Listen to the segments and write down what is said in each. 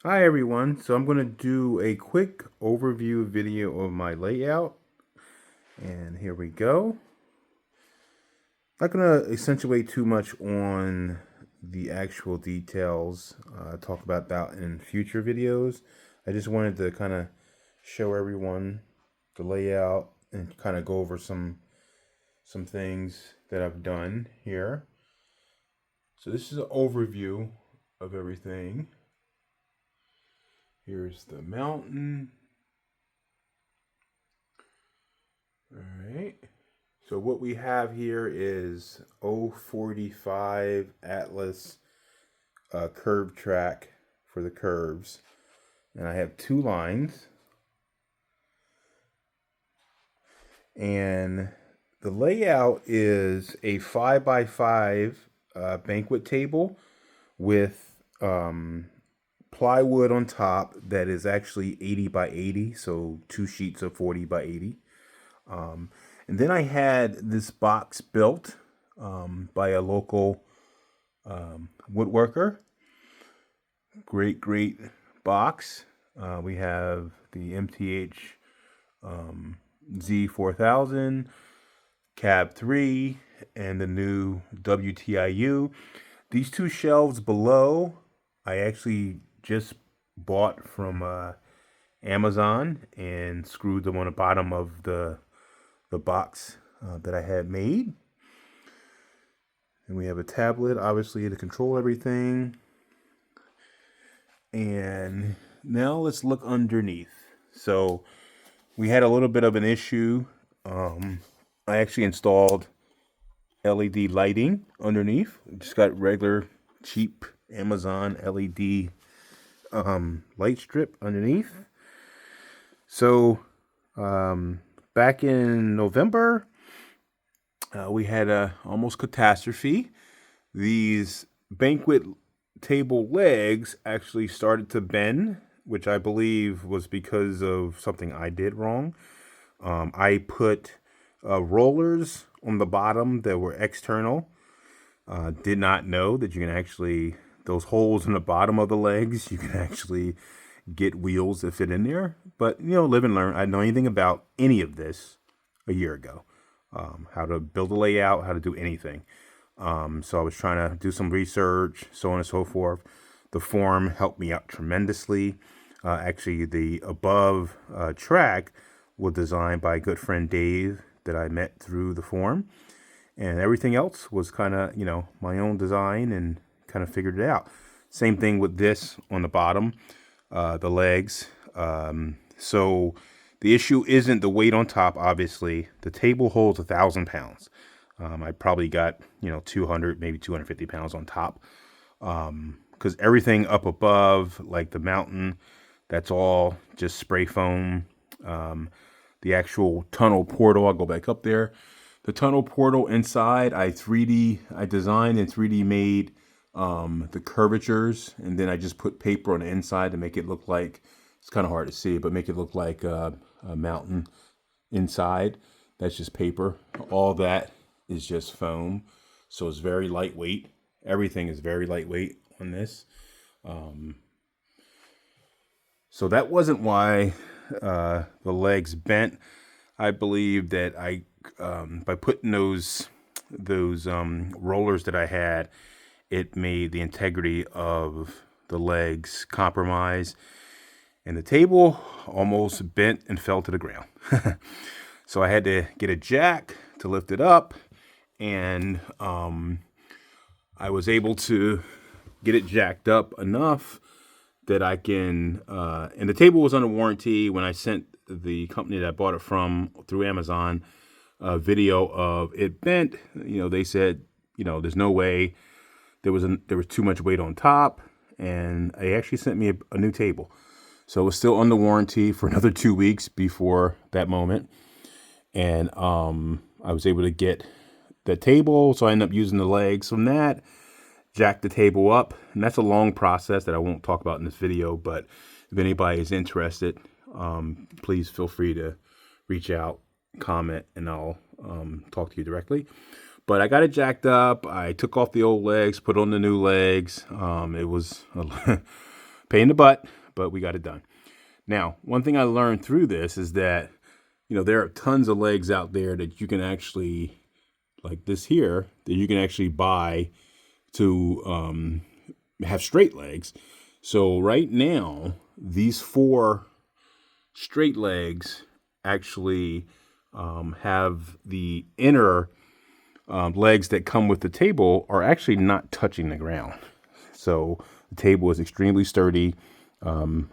Hi everyone, so I'm going to do a quick overview video of my layout, and here we go. Not going to accentuate too much on the actual details, talk about that in future videos. I just wanted to kind of show everyone the layout and kind of go over some things that I've done here. So this is an overview of everything. Here's the mountain. All right. So what we have here is 045 Atlas curve track for the curves. And I have two lines. And the layout is a 5x5 banquet table with plywood on top that is actually 80 by 80, so two sheets of 40 by 80. And then I had this box built by a local woodworker. Great box. We have the MTH Z4000, Cab 3, and the new WTIU. These two shelves below, I actually just bought from Amazon and screwed them on the bottom of the box that I had made. And we have a tablet, obviously, to control everything. And now let's look underneath. So we had a little bit of an issue. I actually installed LED lighting underneath. Just got regular cheap Amazon LED light strip underneath. So back in November, we had a almost catastrophe. These banquet table legs actually started to bend, which I believe was because of something I did wrong. I put rollers on the bottom that were external. Did not know that you can actually, those holes in the bottom of the legs, you can actually get wheels that fit in there. But, you know, live and learn. I didn't know anything about any of this a year ago. How to build a layout, how to do anything. So I was trying to do some research, so on and so forth. The form helped me out tremendously. Actually, the above track was designed by a good friend Dave that I met through the forum. And everything else was kind of, you know, my own design and kind of figured it out. Same thing with this on the bottom, the legs. So the issue isn't the weight on top, obviously. The table holds 1,000 pounds. I probably got, 200, maybe 250 pounds on top. Because everything up above, like the mountain, that's all just spray foam. The actual tunnel portal, I'll go back up there. The tunnel portal inside, I designed and 3D made the curvatures, and then I just put paper on the inside to make it look like, it's kind of hard to see, but make it look like a mountain inside. That's just paper. All that is just foam, so it's very lightweight. Everything is very lightweight on this. So that wasn't why the legs bent. I believe that by putting those rollers that I had, it made the integrity of the legs compromise, and the table almost bent and fell to the ground. So I had to get a jack to lift it up, and I was able to get it jacked up enough that I can, and the table was under warranty. When I sent the company that I bought it from through Amazon a video of it bent, they said, there's no way, there was too much weight on top, and they actually sent me a new table. So it was still under warranty for another 2 weeks before that moment. And I was able to get the table, so I ended up using the legs from that, jack the table up, and that's a long process that I won't talk about in this video. But if anybody is interested, please feel free to reach out, comment, and I'll talk to you directly. But I got it jacked up. I took off the old legs, put on the new legs. It was pain in the butt, but we got it done. Now, one thing I learned through this is that, there are tons of legs out there that you can actually, like this here, that you can actually buy to have straight legs. So right now, these 4 straight legs actually have the inner legs that come with the table are actually not touching the ground. So the table is extremely sturdy.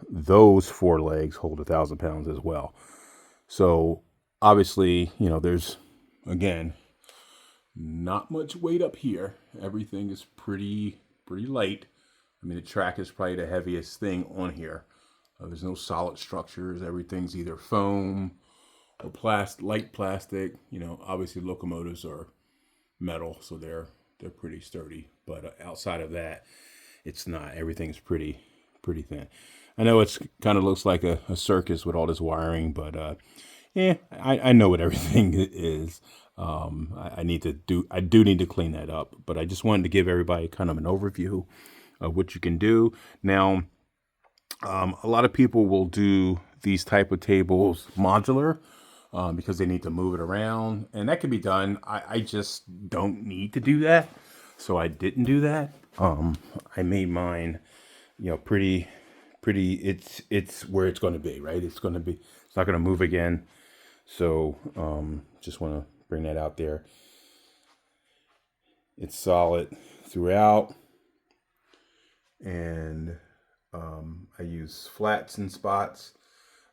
Those 4 legs hold 1,000 pounds as well. So obviously, there's, again, not much weight up here. Everything is pretty light. I mean, the track is probably the heaviest thing on here. There's no solid structures. Everything's either foam or light plastic. Obviously locomotives are metal, so they're pretty sturdy. But outside of that, it's not. Everything's pretty thin. I know it's kind of looks like a circus with all this wiring, but I know what everything is. I do need to clean that up, but I just wanted to give everybody kind of an overview of what you can do. Now, a lot of people will do these type of tables modular because they need to move it around, and that can be done. I just don't need to do that, so I didn't do that. I made mine, pretty. It's where it's going to be, right? It's not going to move again. So just want to bring that out there. It's solid throughout, and I use flats and spots.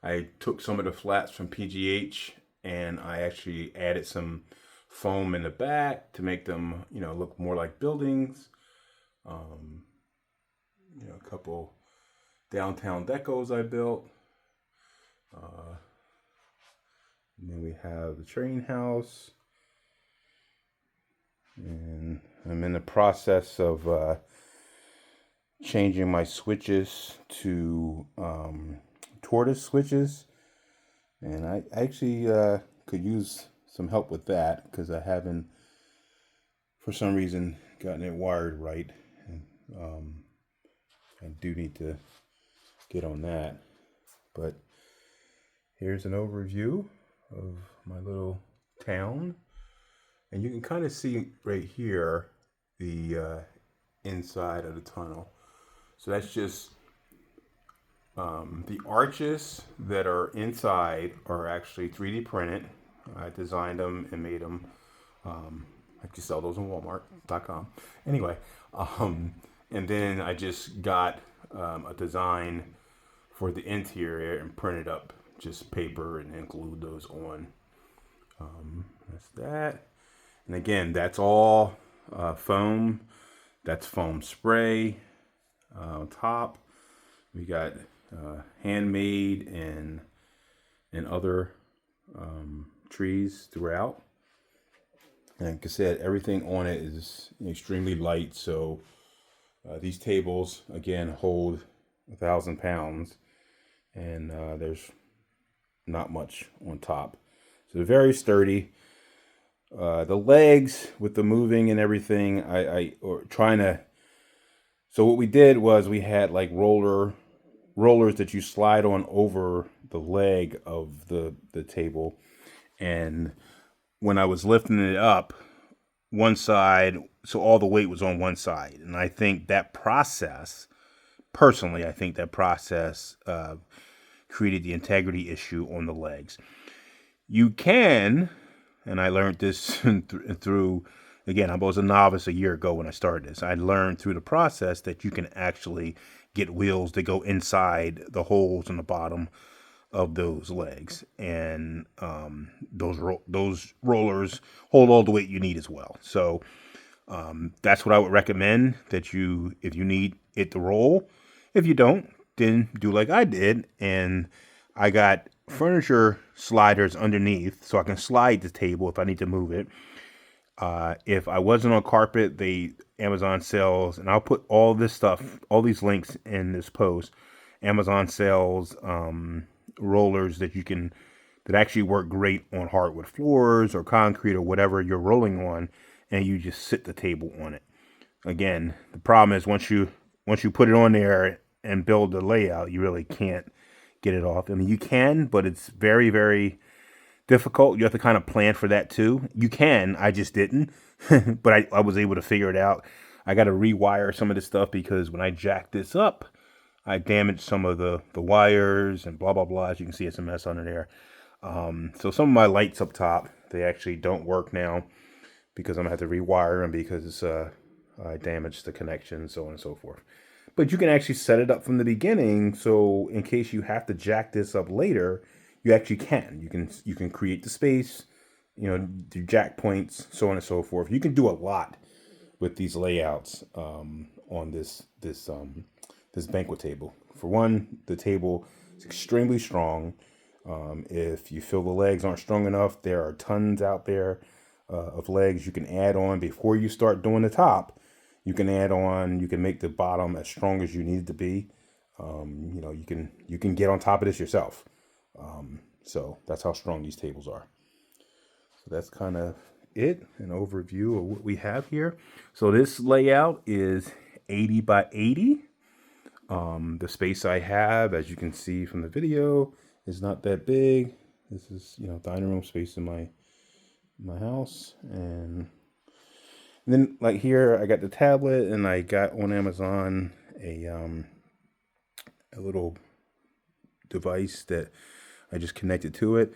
I took some of the flats from PGH, and I actually added some foam in the back to make them, look more like buildings. A couple downtown decos I built. And then we have the train house. And I'm in the process of changing my switches to tortoise switches. And I actually could use some help with that because I haven't, for some reason, gotten it wired right. And I do need to get on that. But here's an overview of my little town. And you can kind of see right here the inside of the tunnel. So that's just the arches that are inside are actually 3D printed. I designed them and made them. I can sell those on Walmart.com. Anyway, and then I just got a design for the interior and printed up just paper and then glued those on. That's that. And again, that's all foam. That's foam spray on top. We got handmade and other trees throughout. And like I said, everything on it is extremely light. So these tables, again, hold 1,000 pounds. And there's not much on top. So they're very sturdy. The legs with the moving and everything, so what we did was we had like rollers that you slide on over the leg of the table. And when I was lifting it up, one side, so all the weight was on one side. And I think that process, personally, created the integrity issue on the legs. You can, and I learned this through, again, I was a novice a year ago when I started this. I learned through the process that you can actually get wheels that go inside the holes in the bottom of those legs. And those rollers hold all the weight you need as well. So that's what I would recommend, that if you need it to roll. If you don't, then do like I did. And I got furniture sliders underneath so I can slide the table if I need to move it. If I wasn't on carpet, Amazon sells, and I'll put all this stuff, all these links in this post. Amazon sells rollers that actually work great on hardwood floors or concrete or whatever you're rolling on, and you just sit the table on it. Again, the problem is once you put it on there and build the layout, you really can't get it off. I mean, you can, but it's very, very difficult. You have to kind of plan for that too. You can, I just didn't, but I was able to figure it out. I got to rewire some of this stuff because when I jacked this up, I damaged some of the wires and blah, blah, blah. As you can see, it's a mess under there. So some of my lights up top, they actually don't work now because I'm going to have to rewire them because I damaged the connection, so on and so forth. But you can actually set it up from the beginning, so in case you have to jack this up later, you actually can. You can create the space, you know, do jack points, so on and so forth. You can do a lot with these layouts on this banquet table. For one, the table is extremely strong. If you feel the legs aren't strong enough, there are tons out there of legs you can add on before you start doing the top. You can add on, you can make the bottom as strong as you need it to be. You know, you can get on top of this yourself. So that's how strong these tables are. So that's kind of it, an overview of what we have here. So this layout is 80 by 80. The space I have, as you can see from the video, is not that big. This is, you know, dining room space in my house. And then like here, I got the tablet, and I got on Amazon a little device that I just connected to it.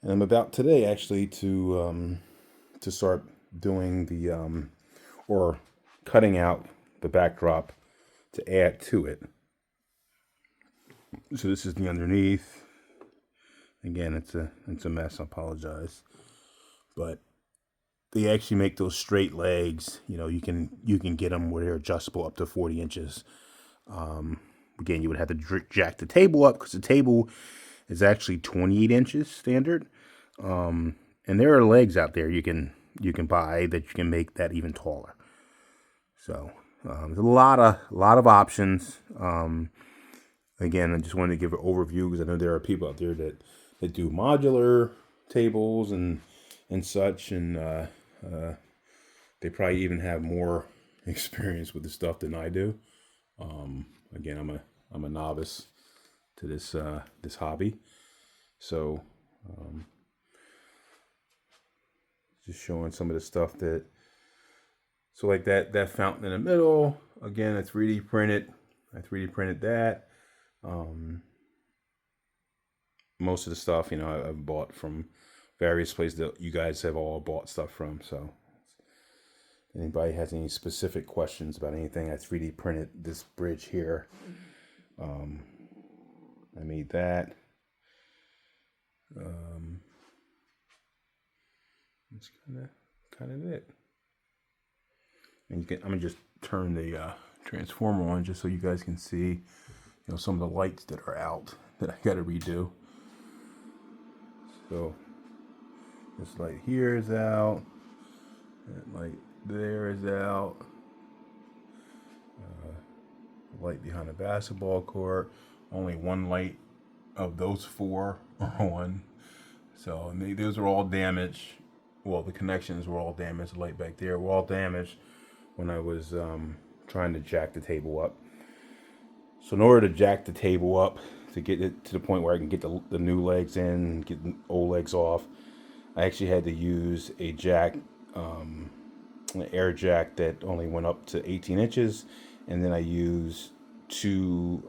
And I'm about today actually to start doing the or cutting out the backdrop to add to it. So this is the underneath. Again, it's a mess. I apologize, but they actually make those straight legs. You know, you can get them where they're adjustable up to 40 inches. Again, you would have to jack the table up because the table is actually 28 inches standard. And there are legs out there you can buy that you can make that even taller. So there's a lot of options. Again, I just wanted to give an overview because I know there are people out there that do modular tables and such, and they probably even have more experience with the stuff than I do. Again, I'm a novice to this hobby, so just showing some of the stuff that. So like that fountain in the middle, again, I 3D printed. I 3D printed that. Most of the stuff, you know, I've bought from various places that you guys have all bought stuff from. So if anybody has any specific questions about anything, I 3D printed this bridge here. I made that. That's kind of it. And I'm gonna just turn the transformer on just so you guys can see, you know, some of the lights that are out that I got to redo. So this light here is out. That light there is out. The light behind the basketball court. Only one light of those four are on. So those are all damaged. Well, the connections were all damaged. The light back there were all damaged when I was trying to jack the table up. So in order to jack the table up to get it to the point where I can get the new legs in, get the old legs off, I actually had to use a jack, an air jack that only went up to 18 inches. And then I used two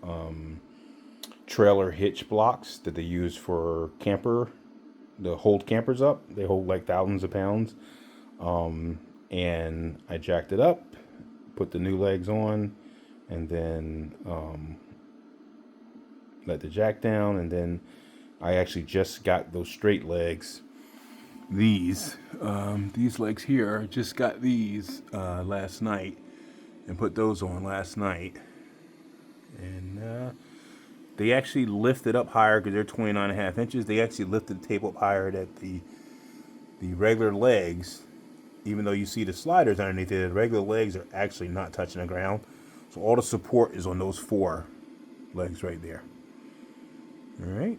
trailer hitch blocks that they use for camper, to hold campers up. They hold like thousands of pounds. And I jacked it up, put the new legs on, and then let the jack down. And then I actually just got those straight legs. These legs here, I just got these last night and put those on last night. And they actually lifted up higher because they're 29.5 inches. They actually lifted the table up higher that the regular legs, even though you see the sliders underneath it, the regular legs are actually not touching the ground. So all the support is on those four legs right there. All right.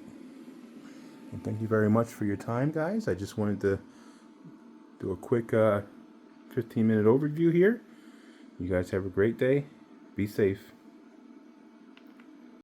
Well, thank you very much for your time, guys. I just wanted to do a quick 15-minute overview here. You guys have a great day. Be safe.